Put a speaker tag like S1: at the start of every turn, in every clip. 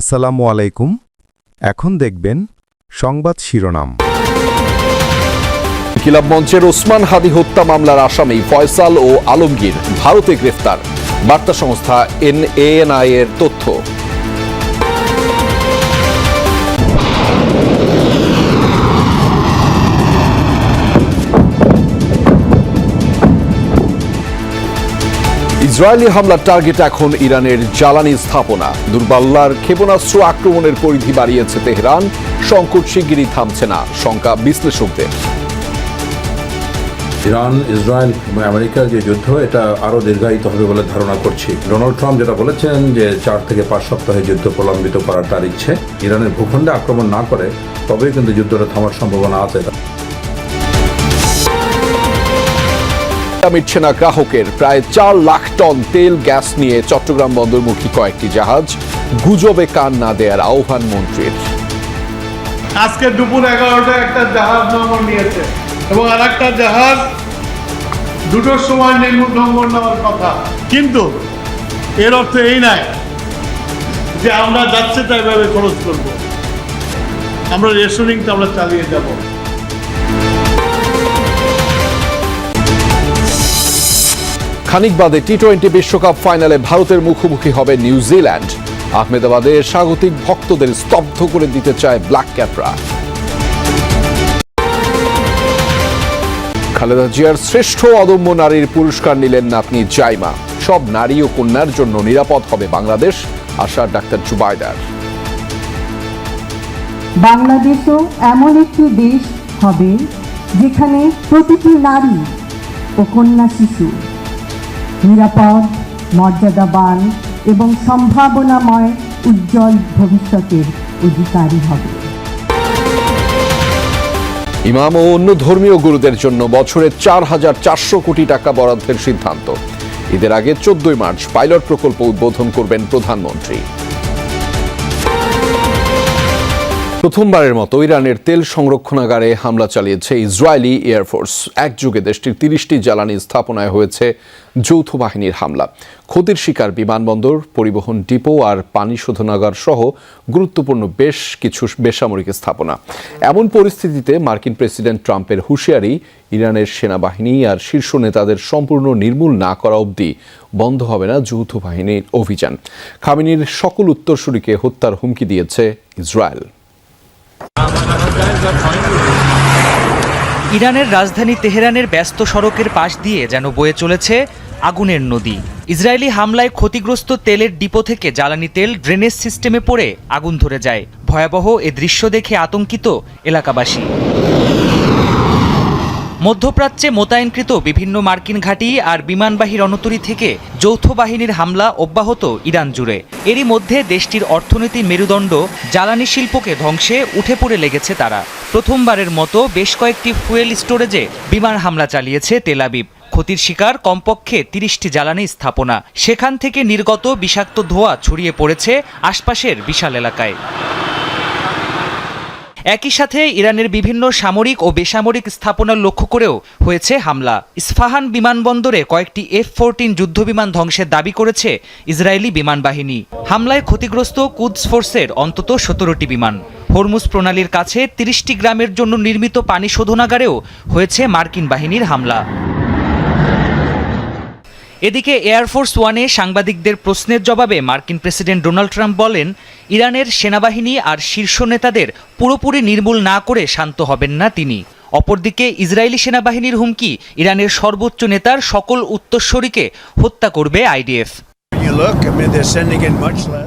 S1: আসসালামু আলাইকুম। এখন দেখবেন সংবাদ শিরোনাম।
S2: ইনকিলাব মঞ্চের ওসমান হাদি হত্যা মামলার আসামি ফয়সাল ও আলমগীর ভারতে গ্রেফতার, বার্তা সংস্থা এএনআই এর তথ্য। ইসরায়েলি হামলার টার্গেট এখন ইরানের জ্বালানি স্থাপনা। দূরপাল্লার ক্ষেপণাস্ত্র আক্রমণের পরিধি বাড়িয়েছে তেহরান, সংকট শিগগিরই থামছে না, শঙ্কা বিশ্লেষকদের।
S3: ইরান, ইসরায়েল এবং আমেরিকার যে যুদ্ধ, এটা আরও দীর্ঘায়িত হবে বলে ধারণা করছি। ডোনাল্ড ট্রাম্প যেটা বলেছেন যে 4 থেকে 5 সপ্তাহে যুদ্ধ প্রলম্বিত করার তার ইচ্ছে। ইরানের ভূখণ্ডে আক্রমণ না করে তবেই কিন্তু যুদ্ধটা থামার সম্ভাবনা আছে।
S2: মিটছে না গ্রাহকের। প্রায় 4 লাখ টন তেল গ্যাস নিয়ে চট্টগ্রাম বন্দরমুখী কয়েকটি জাহাজ, গুজবে কান না দেওয়ার আহ্বান মন্ত্রীর।
S4: আজকে দুপুর 11টায় একটা জাহাজ নম্বর নিয়েছে এবং আর একটা জাহাজ 2টোর সময় নম্বর নেওয়ার কথা, কিন্তু এর অর্থ এই নাই যে আমরা যাচ্ছে তাই ভাবে খরচ করব। আমরা রেশনিংটা আমরা চালিয়ে যাব।
S2: খানিক বাদে টি-20 বিশ্বকাপ ফাইনালে ভারতের মুখোমুখি হবে নিউজিল্যান্ড। আহমেদাবাদে স্বাগতিক ভক্তদের স্তব্ধ করে দিতে চায় ব্ল্যাক ক্যাপরা। খালেদা জিয়ার শ্রেষ্ঠ অদম্য নারীর পুরস্কার নিলেন নাতনি জাইমা। সব নারী ও কন্যার জন্য নিরাপদ হবে বাংলাদেশ, আশা ডাক্তার জুবাইদার।
S5: বাংলাদেশও এমন একটি দেশ হবে যেখানে প্রতিটি নারী ও কন্যা শিশু নিরাপদ, মর্যাদাবান এবং সম্ভাবনাময় উজ্জ্বল ভবিষ্যতের অধিকারী হবে।
S2: ইমাম ও অন্য ধর্মীয় গুরুদের জন্য বছরে 4,400 কোটি টাকা বরাদ্দের সিদ্ধান্ত। ঈদের আগে 14 মার্চ পাইলট প্রকল্প উদ্বোধন করবেন প্রধানমন্ত্রী। প্রথমবারের মতো ইরানের তেল সংরক্ষণাগারে হামলা চালিয়েছে ইসরায়েলি এয়ারফোর্স। একযোগে দেশটির 30টি জ্বালানি স্থাপনায় হয়েছে যৌথ বাহিনীর হামলা। ক্ষতির শিকার বিমানবন্দর, পরিবহন ডিপো আর পানি শোধনাগার সহ গুরুত্বপূর্ণ বেশ কিছু বেসামরিক স্থাপনা। এমন পরিস্থিতিতে মার্কিন প্রেসিডেন্ট ট্রাম্পের হুঁশিয়ারি, ইরানের সেনাবাহিনী আর শীর্ষ নেতাদের সম্পূর্ণ নির্মূল না করা অবধি বন্ধ হবে না যৌথ বাহিনীর অভিযান। খামেনির সকল উত্তরসূরিকে হত্যার হুমকি দিয়েছে ইসরায়েল।
S6: ইরানের রাজধানী তেহরানের ব্যস্ত সড়কের পাশ দিয়ে যেন বয়ে চলেছে আগুনের নদী। ইসরায়েলি হামলায় ক্ষতিগ্রস্ত তেলের ডিপো থেকে জ্বালানি তেল ড্রেনেজ সিস্টেমে পড়ে আগুন ধরে যায়। ভয়াবহ এ দৃশ্য দেখে আতঙ্কিত এলাকাবাসী। মধ্যপ্রাচ্যে মোতায়েনকৃত বিভিন্ন মার্কিন ঘাঁটি আর বিমানবাহী রণতরী থেকে যৌথ বাহিনীর হামলা অব্যাহত ইরান জুড়ে। এরই মধ্যে দেশটির অর্থনীতির মেরুদণ্ড জ্বালানি শিল্পকে ধ্বংসে উঠে পড়ে লেগেছে তারা। প্রথমবারের মতো বেশ কয়েকটি ফুয়েল স্টোরেজে বিমান হামলা চালিয়েছে তেল আবিব। ক্ষতির শিকার কমপক্ষে 30টি জ্বালানি স্থাপনা। সেখান থেকে নির্গত বিষাক্ত ধোঁয়া ছড়িয়ে পড়েছে আশপাশের বিশাল এলাকায়। একই সাথে ইরানের বিভিন্ন সামরিক ও বেসামরিক স্থাপনা লক্ষ্য করেও হয়েছে হামলা। ইস্পাহান বিমানবন্দরে কয়েকটি F-14 যুদ্ধবিমান ধ্বংসের দাবি করেছে ইসরায়েলি বিমান বাহিনী। হামলায় ক্ষতিগ্রস্ত কুদস ফোর্সের অন্তত 17টি বিমান। হরমুজ প্রণালীর কাছে 30টি গ্রামের জন্য নির্মিত পানি শোধনাগারেও হয়েছে মার্কিন বাহিনীর হামলা। এদিকে এয়ারফোর্স ওয়ানে সাংবাদিকদের প্রশ্নের জবাবে মার্কিন প্রেসিডেন্ট ডোনাল্ড ট্রাম্প বলেন, ইরানের সেনাবাহিনী আর শীর্ষ নেতাদের পুরোপুরি নির্মূল না করে শান্ত হবেন না তিনি। অপরদিকে ইসরায়েলি সেনাবাহিনীর হুমকি, ইরানের সর্বোচ্চ নেতার সকল উত্তরসূরিকে হত্যা করবে আইডিএফ।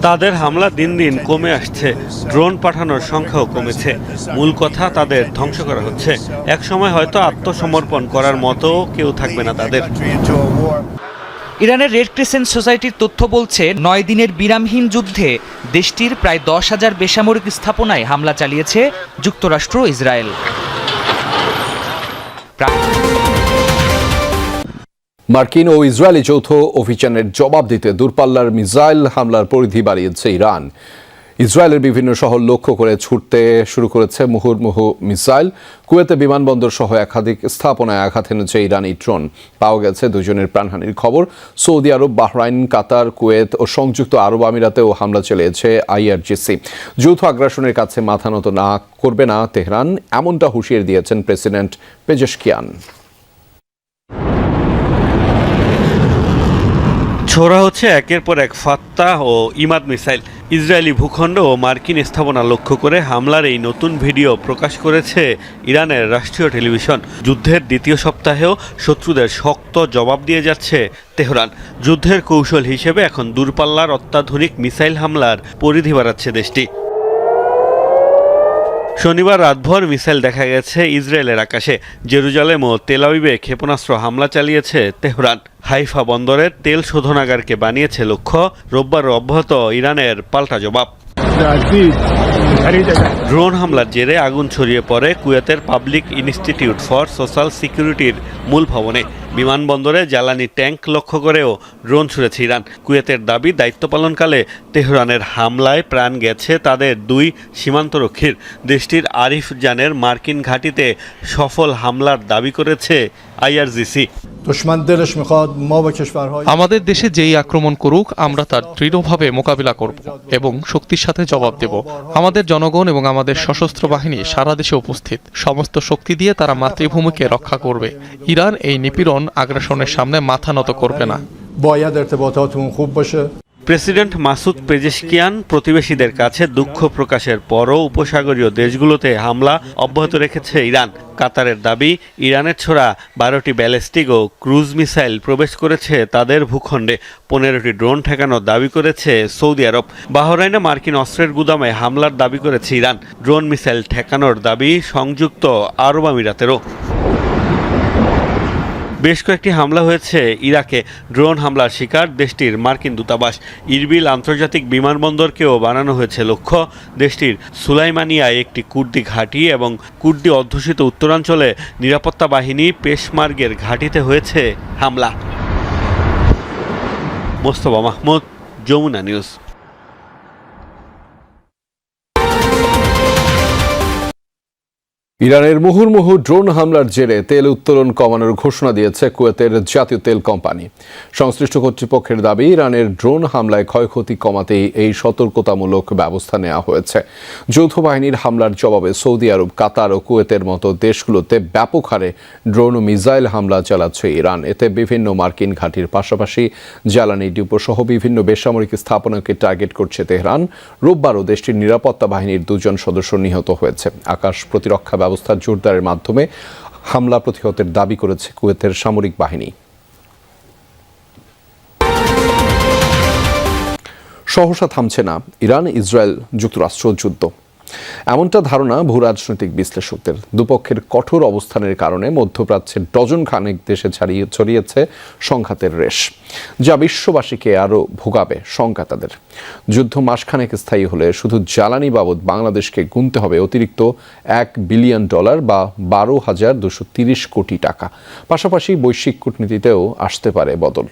S7: তাদের হামলা দিন দিন কমে আসছে, ড্রোন পাঠানোর সংখ্যাও কমেছে। মূল কথা, তাদের ধ্বংস করা হচ্ছে। এক সময় হয়তো আত্মসমর্পণ করার মতো কেউ থাকবে না তাদের।
S6: ইরানের রেড ক্রিসেন্ট সোসাইটির তথ্য বলছে, 9 দিনের বিরামহীন যুদ্ধে দেশটির প্রায় 10,000 বেসামরিক স্থাপনায় হামলা চালিয়েছে যুক্তরাষ্ট্র ও ইসরায়েল।
S2: মার্কিন ও ইসরায়েলি যৌথ অভিযানের জবাব দিতে দূরপাল্লার মিসাইল হামলার পরিধি বাড়িয়েছে ইরান। ইসরায়েলের বিভিন্ন শহর লক্ষ্য করে ছুটতে শুরু করেছে মুহুর্মুহু মিসাইল। কুয়েতে বিমানবন্দর সহ একাধিক স্থাপনায় আঘাত এনেছে ইরানি ড্রোন। পাওয়া গেছে দুজনের প্রাণহানির খবর। সৌদি আরব, বাহরাইন, কাতার, কুয়েত ও সংযুক্ত আরব আমিরাতেও হামলা চালিয়েছে আইআরজিসি। যৌথ আগ্রাসনের কাছে মাথা নত না করবে না তেহরান, এমনটা হুঁশিয়ারি দিয়েছেন প্রেসিডেন্ট পেজেশকিয়ান।
S7: ছোড়া হচ্ছে একের পর এক ফাত্তাহ ও ইমাদ মিসাইল। ইসরায়েলি ভূখণ্ড ও মার্কিন স্থাপনা লক্ষ্য করে হামলার এই নতুন ভিডিও প্রকাশ করেছে ইরানের রাষ্ট্রীয় টেলিভিশন। যুদ্ধের দ্বিতীয় সপ্তাহেও শত্রুদের শক্ত জবাব দিয়ে যাচ্ছে তেহরান। যুদ্ধের কৌশল হিসেবে এখন দূরপাল্লার অত্যাধুনিক মিসাইল হামলার পরিধি বাড়াচ্ছে দেশটি। শনিবার রাতভর মিসাইল দেখা গেছে ইসরায়েলের আকাশে। জেরুজালেম ও তেল আবিবে ক্ষেপণাস্ত্র হামলা চালিয়েছে তেহরান। হাইফা বন্দরের তেল শোধনাগারকে বানিয়েছে লক্ষ্য। রোববার অব্যাহত ইরানের পাল্টা জবাব। ড্রোন হামলার জেরে আগুন ছড়িয়ে পড়ে কুয়েতের পাবলিক ইনস্টিটিউট ফর সোশ্যাল সিকিউরিটির মূল ভবনে। বিমানবন্দরে জ্বালানি ট্যাঙ্ক লক্ষ্য করেও ড্রোন ছুড়েছে ইরান। কুয়েতের দাবি, দায়িত্ব পালনকালে তেহরানের হামলায় প্রাণ গেছে তাদের 2 সীমান্তরক্ষীর। দেশটির আরিফ জানের মার্কিন ঘাঁটিতে সফল হামলার দাবি করেছে আইআরজিসি।
S8: আমাদের দেশে যেই আক্রমণ করুক, আমরা তার দৃঢ়ভাবে মোকাবিলা করব এবং শক্তির সাথে জবাব দেব। আমাদের জনগণ এবং আমাদের সশস্ত্র বাহিনী সারা দেশে উপস্থিত। সমস্ত শক্তি দিয়ে তারা মাতৃভূমিকে রক্ষা করবে। ইরান এই নিপীড়ন আগ্রাসনের সামনে মাথা নত করবে না।
S7: প্রেসিডেন্ট মাসুদ পেজেশকিয়ান প্রতিবেশীদের কাছে দুঃখ প্রকাশের পরও উপসাগরীয় দেশগুলোতে হামলা অব্যাহত রেখেছে ইরান। কাতারের দাবি, ইরানের ছোড়া 12টি ব্যালিস্টিক ও ক্রুজ মিসাইল প্রবেশ করেছে তাদের ভূখণ্ডে। 15টি ড্রোন ঠেকানোর দাবি করেছে সৌদি আরব। বাহরাইনে মার্কিন অস্ত্রের গুদামে হামলার দাবি করেছে ইরান। ড্রোন মিসাইল ঠেকানোর দাবি সংযুক্ত আরব আমিরাতেরও। বেশ কয়েকটি হামলা হয়েছে ইরাকে। ড্রোন হামলার শিকার দেশটির মার্কিন দূতাবাস। ইরবিল আন্তর্জাতিক বিমানবন্দরকেও বানানো হয়েছে লক্ষ্য। দেশটির সুলাইমানিয়ায় একটি কুর্দি ঘাঁটি এবং কুর্দি অধ্যুষিত উত্তরাঞ্চলে নিরাপত্তা বাহিনী পেশমার্গের ঘাঁটিতে হয়েছে হামলা। মোস্তফা মাহমুদ, যমুনা নিউজ।
S2: ইরানের মুহুর্মুহু ড্রোন হামলার জেরে তেল উত্তোলন কমানোর ঘোষণা দিয়েছে কুয়েতের জাতীয় তেল কোম্পানি। সংশ্লিষ্ট কর্তৃপক্ষের দাবি, ইরানের ড্রোন হামলায় ক্ষয়ক্ষতি কমাতেই এই সতর্কতামূলক ব্যবস্থা নেওয়া হয়েছে। যৌথ বাহিনীর হামলার জবাবে সৌদি আরব, কাতার ও কুয়েতের মতো দেশগুলোতে ব্যাপক হারে ড্রোন ও মিসাইল হামলা চালাচ্ছে ইরান। এতে বিভিন্ন মার্কিন ঘাঁটির পাশাপাশি জ্বালানি ডিপো সহ বিভিন্ন বেসামরিক স্থাপনাকে টার্গেট করছে তেহরান। রোববারও দেশটির নিরাপত্তা বাহিনীর 2 জন সদস্য নিহত হয়েছে। আকাশ প্রতিরক্ষা ব্যবস্থা জোরদারের মাধ্যমে হামলা প্রতিহতের দাবি করেছে কুয়েতের সামরিক বাহিনী। সহসা থামছে না ইরান ইসরায়েল যুক্তরাষ্ট্র যুদ্ধ, এমনটা ধারণা ভূরাজনৈতিক বিশ্লেষকদের। দুপক্ষের কঠোর অবস্থানের কারণে মধ্যপ্রাচ্যের ডজন খানেক দেশে ছড়িয়েছে সংঘাতের রেশ, যা বিশ্ববাসীকে আরও ভোগাবে শঙ্কা তাদের। যুদ্ধ মাসখানেক স্থায়ী হলে শুধু জ্বালানি বাবদ বাংলাদেশকে গুনতে হবে অতিরিক্ত $1 বিলিয়ন বা 12,230 কোটি টাকা। পাশাপাশি বৈশ্বিক কূটনীতিতেও আসতে পারে বদল।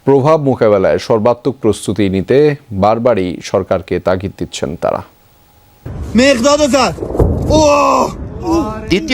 S2: প্রভাব মোকাবেলায় সর্বাত্মক প্রস্তুতি নিতে বারবারই সরকারকে তাগিদ দিচ্ছেন তারা।
S9: দ্বিতীয়